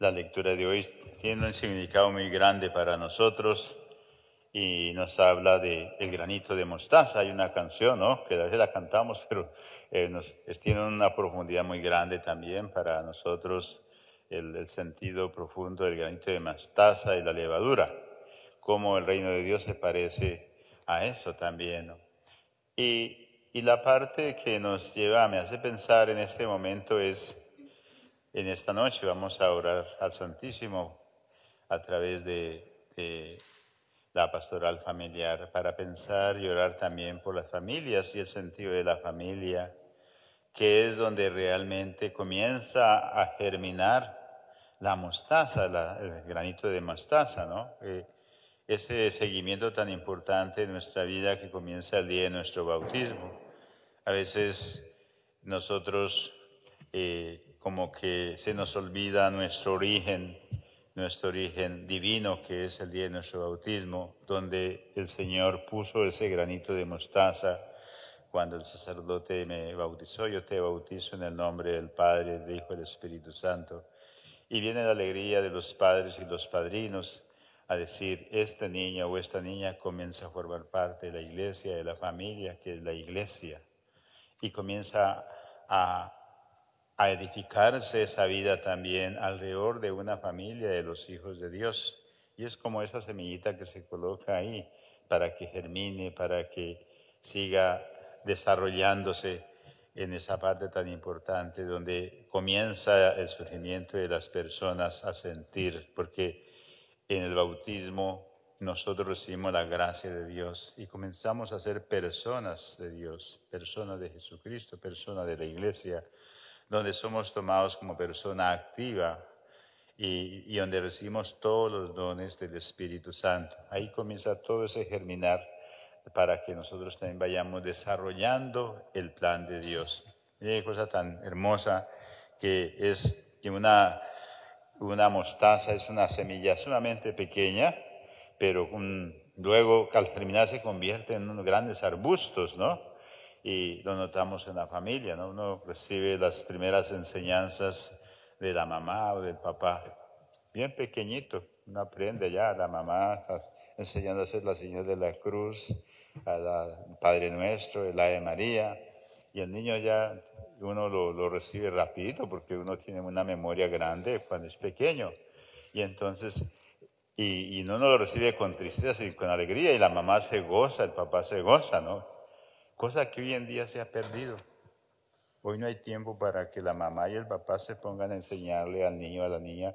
La lectura de hoy tiene un significado muy grande para nosotros y nos habla del granito de mostaza. Hay una canción, ¿no?, que a veces la cantamos, pero tiene una profundidad muy grande también para nosotros, el sentido profundo del granito de mostaza y la levadura, cómo el reino de Dios se parece a eso también, ¿no? Y la parte que me hace pensar en este momento es, en esta noche vamos a orar al Santísimo a través de la pastoral familiar, para pensar y orar también por las familias y el sentido de la familia, que es donde realmente comienza a germinar la mostaza, el granito de mostaza, ¿no? Ese seguimiento tan importante en nuestra vida que comienza el día de nuestro bautismo. A veces nosotros como que se nos olvida nuestro origen divino, que es el día de nuestro bautismo, donde el Señor puso ese granito de mostaza. Cuando el sacerdote me bautizó, yo te bautizo en el nombre del Padre, del Hijo y del Espíritu Santo. Y viene la alegría de los padres y los padrinos a decir, este niño o esta niña comienza a formar parte de la iglesia, de la familia, que es la iglesia. Y comienza a edificarse esa vida también alrededor de una familia de los hijos de Dios. Y es como esa semillita que se coloca ahí para que germine, para que siga desarrollándose en esa parte tan importante donde comienza el surgimiento de las personas a sentir, porque en el bautismo nosotros recibimos la gracia de Dios y comenzamos a ser personas de Dios, personas de Jesucristo, personas de la iglesia, donde somos tomados como persona activa y donde recibimos todos los dones del Espíritu Santo. Ahí comienza todo ese germinar para que nosotros también vayamos desarrollando el plan de Dios. Qué cosa tan hermosa que es que una mostaza es una semilla sumamente pequeña, pero luego al germinar se convierte en unos grandes arbustos, ¿no? Y lo notamos en la familia, ¿no? Uno recibe las primeras enseñanzas de la mamá o del papá, bien pequeñito. Uno aprende ya a la mamá enseñando a hacer la señal de la cruz, al Padre Nuestro, el Ave María, y el niño ya uno lo recibe rapidito porque uno tiene una memoria grande cuando es pequeño. Y entonces, y uno no lo recibe con tristeza y con alegría, y la mamá se goza, el papá se goza, ¿no? Cosa que hoy en día se ha perdido. Hoy no hay tiempo para que la mamá y el papá se pongan a enseñarle al niño o a la niña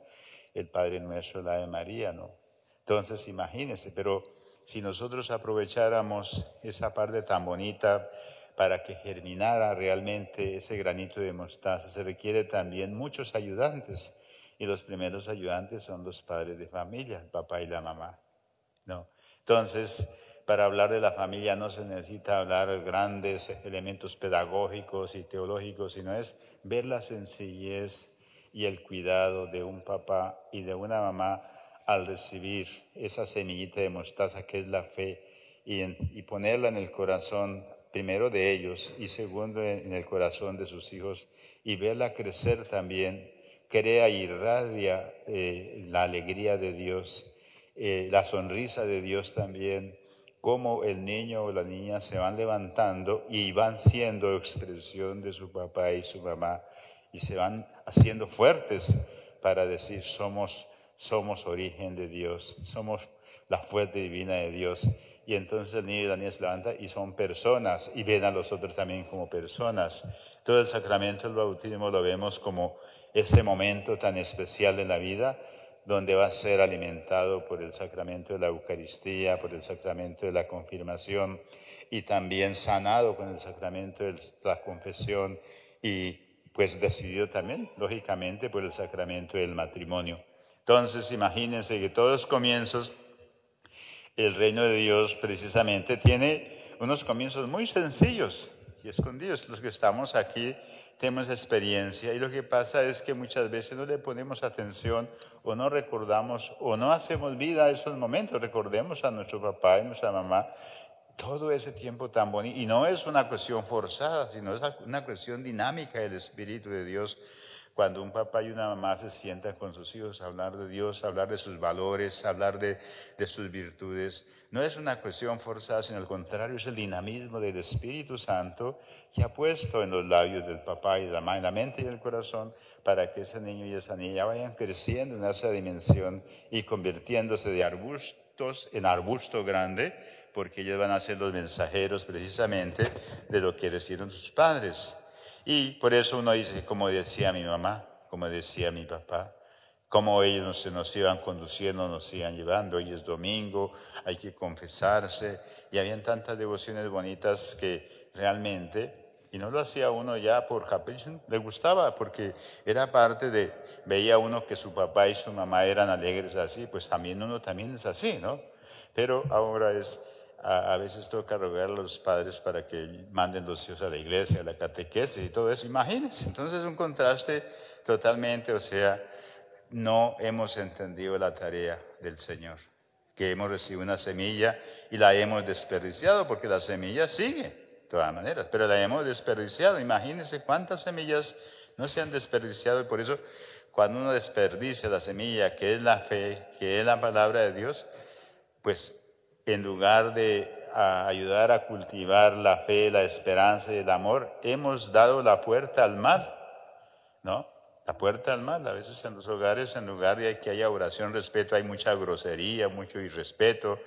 el Padre Nuestro, la de María, ¿no? Entonces, imagínense, pero si nosotros aprovecháramos esa parte tan bonita para que germinara realmente ese granito de mostaza, se requiere también muchos ayudantes. Y los primeros ayudantes son los padres de familia, el papá y la mamá, ¿no? Entonces, para hablar de la familia no se necesita hablar grandes elementos pedagógicos y teológicos, sino es ver la sencillez y el cuidado de un papá y de una mamá al recibir esa semillita de mostaza que es la fe y ponerla en el corazón primero de ellos y segundo en el corazón de sus hijos y verla crecer también, crea y irradia la alegría de Dios, la sonrisa de Dios también, cómo el niño o la niña se van levantando y van siendo expresión de su papá y su mamá y se van haciendo fuertes para decir somos origen de Dios, somos la fuente divina de Dios. Y entonces el niño y la niña se levantan y son personas y ven a los otros también como personas. Todo el sacramento del bautismo lo vemos como ese momento tan especial de la vida, donde va a ser alimentado por el sacramento de la Eucaristía, por el sacramento de la confirmación y también sanado con el sacramento de la confesión y pues decidido también, lógicamente, por el sacramento del matrimonio. Entonces, imagínense que todos los comienzos, el reino de Dios precisamente tiene unos comienzos muy sencillos y escondidos. Los que estamos aquí tenemos experiencia y lo que pasa es que muchas veces no le ponemos atención o no recordamos o no hacemos vida a esos momentos. Recordemos a nuestro papá y nuestra mamá todo ese tiempo tan bonito. Y no es una cuestión forzada, sino es una cuestión dinámica del Espíritu de Dios cuando un papá y una mamá se sientan con sus hijos a hablar de Dios, a hablar de sus valores, a hablar de sus virtudes, no es una cuestión forzada, sino al contrario, es el dinamismo del Espíritu Santo que ha puesto en los labios del papá y de la mamá, en la mente y en el corazón, para que ese niño y esa niña vayan creciendo en esa dimensión y convirtiéndose de arbustos en arbusto grande, porque ellos van a ser los mensajeros precisamente de lo que recibieron sus padres. Y por eso uno dice, como decía mi mamá, como decía mi papá, cómo ellos nos iban conduciendo, nos iban llevando. Hoy es domingo, hay que confesarse, y habían tantas devociones bonitas que realmente, y no lo hacía uno ya por capricho, le gustaba porque era parte de, veía uno que su papá y su mamá eran alegres así, pues también uno también es así, ¿no? Pero ahora a veces toca rogar a los padres para que manden los hijos a la iglesia, a la catequesis y todo eso. Imagínense, entonces un contraste totalmente, o sea, no hemos entendido la tarea del Señor, que hemos recibido una semilla y la hemos desperdiciado, porque la semilla sigue, de todas maneras, pero la hemos desperdiciado. Imagínense cuántas semillas no se han desperdiciado, y por eso cuando uno desperdicia la semilla, que es la fe, que es la palabra de Dios, pues en lugar de ayudar a cultivar la fe, la esperanza y el amor, hemos dado la puerta al mal, ¿no? La puerta al mal. A veces en los hogares, en lugar de que haya oración, respeto, hay mucha grosería, mucho irrespeto,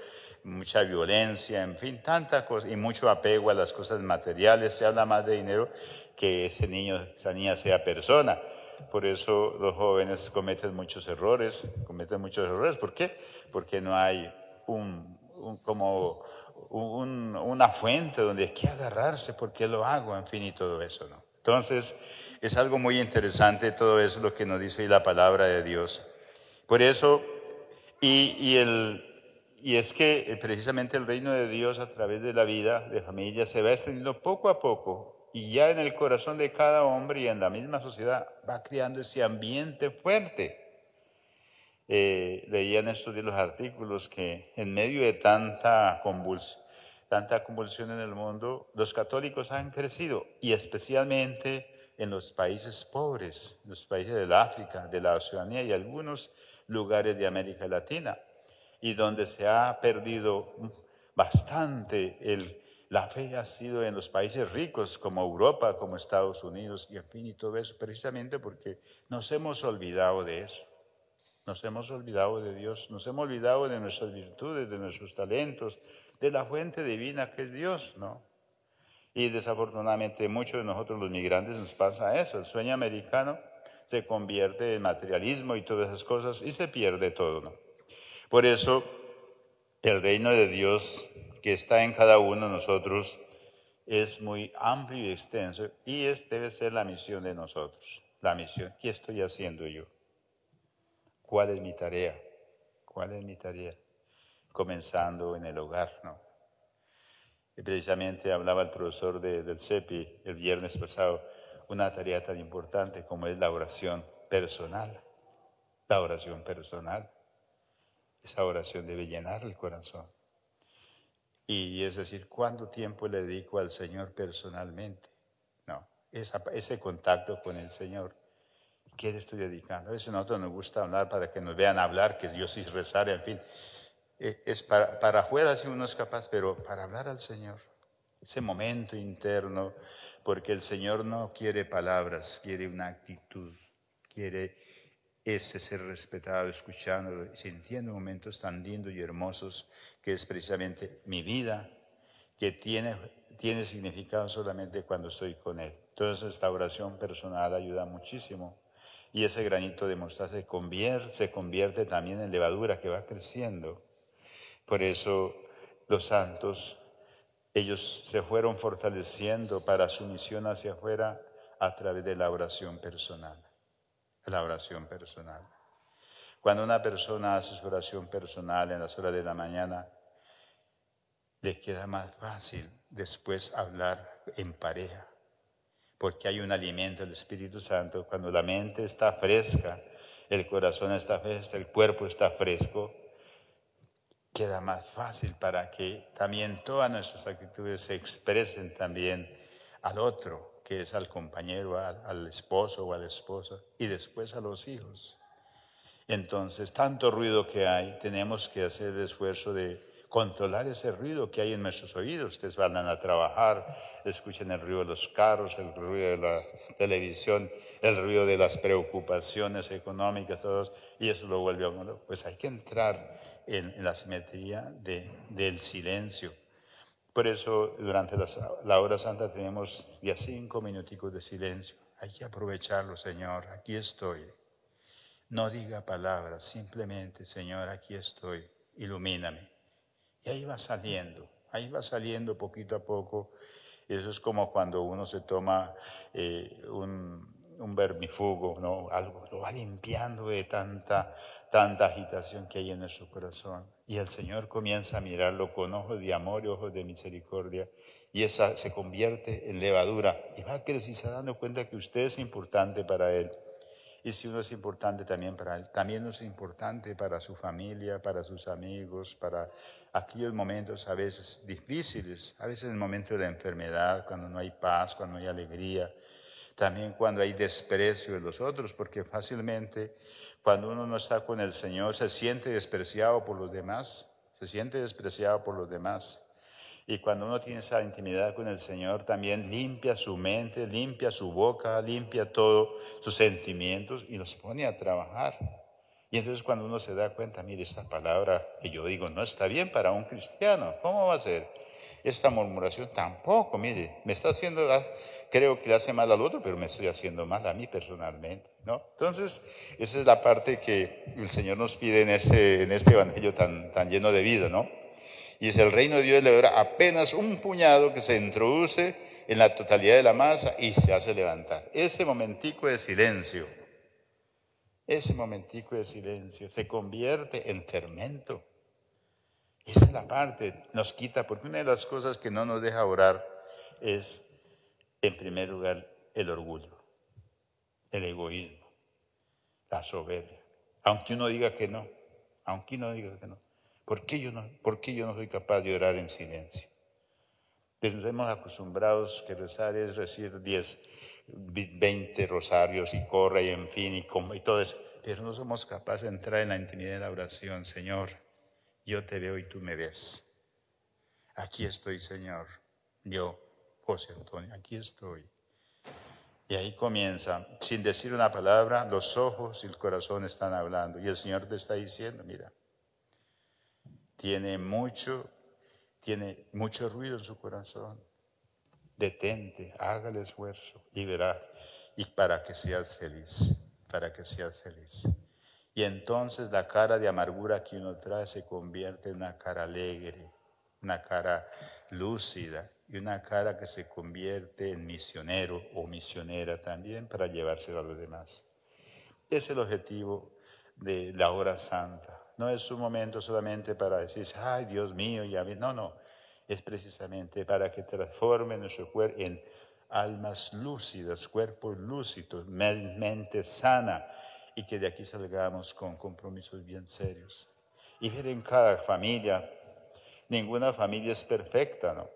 mucha violencia, en fin, tanta cosa, y mucho apego a las cosas materiales. Se habla más de dinero que ese niño, esa niña sea persona. Por eso los jóvenes cometen muchos errores. ¿Por qué? Porque no hay una fuente donde hay que agarrarse, ¿por qué lo hago? En fin, y todo eso, ¿no? Entonces, es algo muy interesante todo eso lo que nos dice hoy la palabra de Dios. Por eso, y es que precisamente el reino de Dios a través de la vida de familia se va extendiendo poco a poco, y ya en el corazón de cada hombre y en la misma sociedad va creando ese ambiente fuerte. Leía en estos días los artículos que en medio de tanta convulsión en el mundo, los católicos han crecido, y especialmente en los países pobres, los países del África, de la Oceanía y algunos lugares de América Latina, y donde se ha perdido bastante la fe ha sido en los países ricos como Europa, como Estados Unidos, y en fin, y todo eso, precisamente porque nos hemos olvidado de eso. Nos hemos olvidado de Dios, nos hemos olvidado de nuestras virtudes, de nuestros talentos, de la fuente divina que es Dios, ¿no? Y desafortunadamente muchos de nosotros los migrantes nos pasa eso. El sueño americano se convierte en materialismo y todas esas cosas y se pierde todo, ¿no? Por eso el reino de Dios que está en cada uno de nosotros es muy amplio y extenso, y debe ser la misión de nosotros. La misión, ¿qué estoy haciendo yo? ¿Cuál es mi tarea? ¿Cuál es mi tarea? Comenzando en el hogar, ¿no? Y precisamente hablaba el profesor del CEPI el viernes pasado, una tarea tan importante como es la oración personal. La oración personal. Esa oración debe llenar el corazón. Y es decir, ¿cuánto tiempo le dedico al Señor personalmente? No, ese contacto con el Señor. ¿Qué le estoy dedicando? A veces a nosotros nos gusta hablar para que nos vean hablar, que Dios sí rezar, en fin. Es para afuera si uno es capaz, pero para hablar al Señor. Ese momento interno, porque el Señor no quiere palabras, quiere una actitud, quiere ese ser respetado, escuchándolo y sintiendo momentos tan lindos y hermosos, que es precisamente mi vida, que tiene significado solamente cuando estoy con Él. Entonces esta oración personal ayuda muchísimo, y ese granito de mostaza se convierte también en levadura que va creciendo. Por eso los santos, ellos se fueron fortaleciendo para su misión hacia afuera a través de la oración personal. La oración personal. Cuando una persona hace su oración personal en las horas de la mañana, le queda más fácil después hablar en pareja, porque hay un alimento del Espíritu Santo. Cuando la mente está fresca, el corazón está fresco, el cuerpo está fresco, queda más fácil para que también todas nuestras actitudes se expresen también al otro. que es al compañero, al esposo o a la esposa, y después a los hijos. Entonces, tanto ruido que hay, tenemos que hacer el esfuerzo de controlar ese ruido que hay en nuestros oídos. Ustedes van a trabajar, escuchan el ruido de los carros, el ruido de la televisión, el ruido de las preocupaciones económicas, todos, y eso lo vuelve a uno. Pues hay que entrar en la simetría del silencio. Por eso, durante la hora santa tenemos ya 5 minuticos de silencio. Hay que aprovecharlo, Señor. Aquí estoy. No diga palabras, simplemente, Señor, aquí estoy, ilumíname. Y ahí va saliendo poquito a poco. Eso es como cuando uno se toma un vermifugo, ¿no? Algo lo va limpiando de tanta agitación que hay en nuestro corazón. Y el Señor comienza a mirarlo con ojos de amor y ojos de misericordia. Y esa se convierte en levadura. Y va a crecer y se va dando cuenta que usted es importante para Él. Y si uno es importante también para él, también es importante para su familia, para sus amigos, para aquellos momentos a veces difíciles, a veces en el momento de la enfermedad, cuando no hay paz, cuando no hay alegría, también cuando hay desprecio de los otros, porque fácilmente cuando uno no está con el Señor se siente despreciado por los demás, Y cuando uno tiene esa intimidad con el Señor, también limpia su mente, limpia su boca, limpia todos sus sentimientos y los pone a trabajar. Y entonces cuando uno se da cuenta, mire, esta palabra que yo digo no está bien para un cristiano. ¿Cómo va a ser? Esta murmuración tampoco, mire, me está haciendo, creo que le hace mal al otro, pero me estoy haciendo mal a mí personalmente, ¿no? Entonces, esa es la parte que el Señor nos pide en este evangelio tan lleno de vida, ¿no? Y es el reino de Dios le dará apenas un puñado que se introduce en la totalidad de la masa y se hace levantar. Ese momentico de silencio se convierte en fermento. Esa es la parte, nos quita, porque una de las cosas que no nos deja orar es, en primer lugar, el orgullo, el egoísmo, la soberbia. Aunque uno diga que no. ¿Por qué yo no soy capaz de orar en silencio? Nos hemos acostumbrados que rezar es decir 10, 20 rosarios y corre y en fin y todo eso. Pero no somos capaces de entrar en la intimidad de la oración. Señor, yo te veo y tú me ves. Aquí estoy, Señor. Yo, José Antonio, aquí estoy. Y ahí comienza, sin decir una palabra, los ojos y el corazón están hablando. Y el Señor te está diciendo, mira, tiene mucho ruido en su corazón. Detente, haga el esfuerzo y verá. Y para que seas feliz. Y entonces la cara de amargura que uno trae se convierte en una cara alegre, una cara lúcida y una cara que se convierte en misionero o misionera también para llevárselo a los demás. Es el objetivo de la hora santa. No es un momento solamente para decir, ay Dios mío, ya vi. No. Es precisamente para que transforme nuestro cuerpo en almas lúcidas, cuerpos lúcidos, mente sana, y que de aquí salgamos con compromisos bien serios. Y ver en cada familia, ninguna familia es perfecta, ¿no?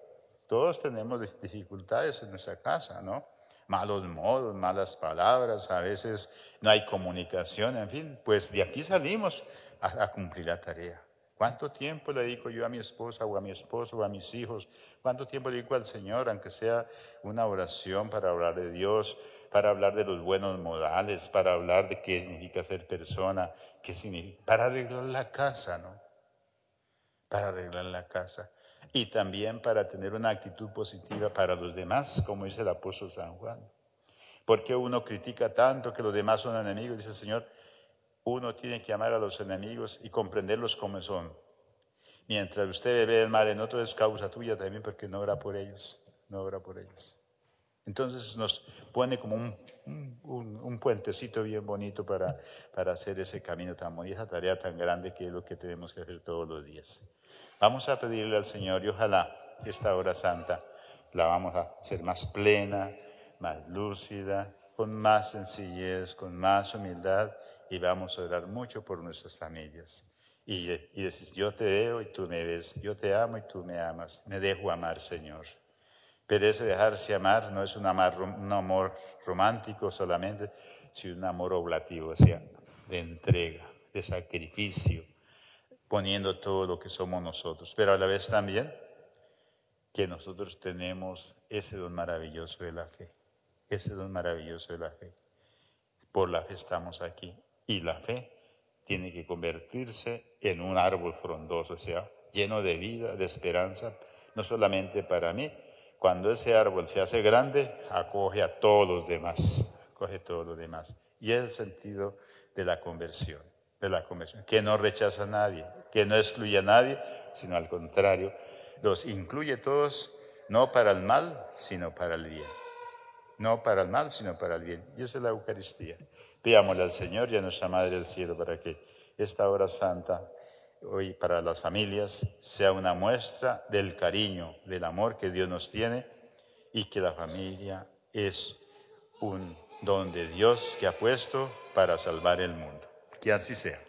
Todos tenemos dificultades en nuestra casa, ¿no? Malos modos, malas palabras, a veces no hay comunicación, en fin, pues de aquí salimos a cumplir la tarea. ¿Cuánto tiempo le dedico yo a mi esposa o a mi esposo o a mis hijos? ¿Cuánto tiempo le dedico al Señor, aunque sea una oración para hablar de Dios, para hablar de los buenos modales, para hablar de qué significa ser persona, qué significa, para arreglar la casa, ¿no? Para arreglar la casa. Y también para tener una actitud positiva para los demás, como dice el apóstol San Juan. ¿Por qué uno critica tanto que los demás son enemigos? Dice el Señor, uno tiene que amar a los enemigos y comprenderlos como son. Mientras usted ve el mal en otro, es causa tuya también porque no ora por ellos. Entonces nos pone como un puentecito bien bonito para hacer ese camino tan bonito, esa tarea tan grande que es lo que tenemos que hacer todos los días. Vamos a pedirle al Señor y ojalá esta hora santa la vamos a hacer más plena, más lúcida, con más sencillez, con más humildad y vamos a orar mucho por nuestras familias. Y decir, yo te veo y tú me ves, yo te amo y tú me amas, me dejo amar, Señor. Pero ese dejarse amar no es un amor romántico solamente, sino un amor oblativo, o sea, de entrega, de sacrificio, poniendo todo lo que somos nosotros. Pero a la vez también que nosotros tenemos ese don maravilloso de la fe, ese don maravilloso de la fe. Por la fe estamos aquí. Y la fe tiene que convertirse en un árbol frondoso, o sea, lleno de vida, de esperanza, no solamente para mí. Cuando ese árbol se hace grande, acoge a todos los demás, acoge a todos los demás. Y es el sentido de la conversión, que no rechaza a nadie, que no excluye a nadie, sino al contrario, los incluye todos, no para el mal, sino para el bien. No para el mal, sino para el bien. Y esa es la Eucaristía. Pidámosle al Señor y a nuestra Madre del Cielo para que esta hora santa, hoy para las familias, sea una muestra del cariño, del amor que Dios nos tiene y que la familia es un don de Dios que ha puesto para salvar el mundo. Que así sea.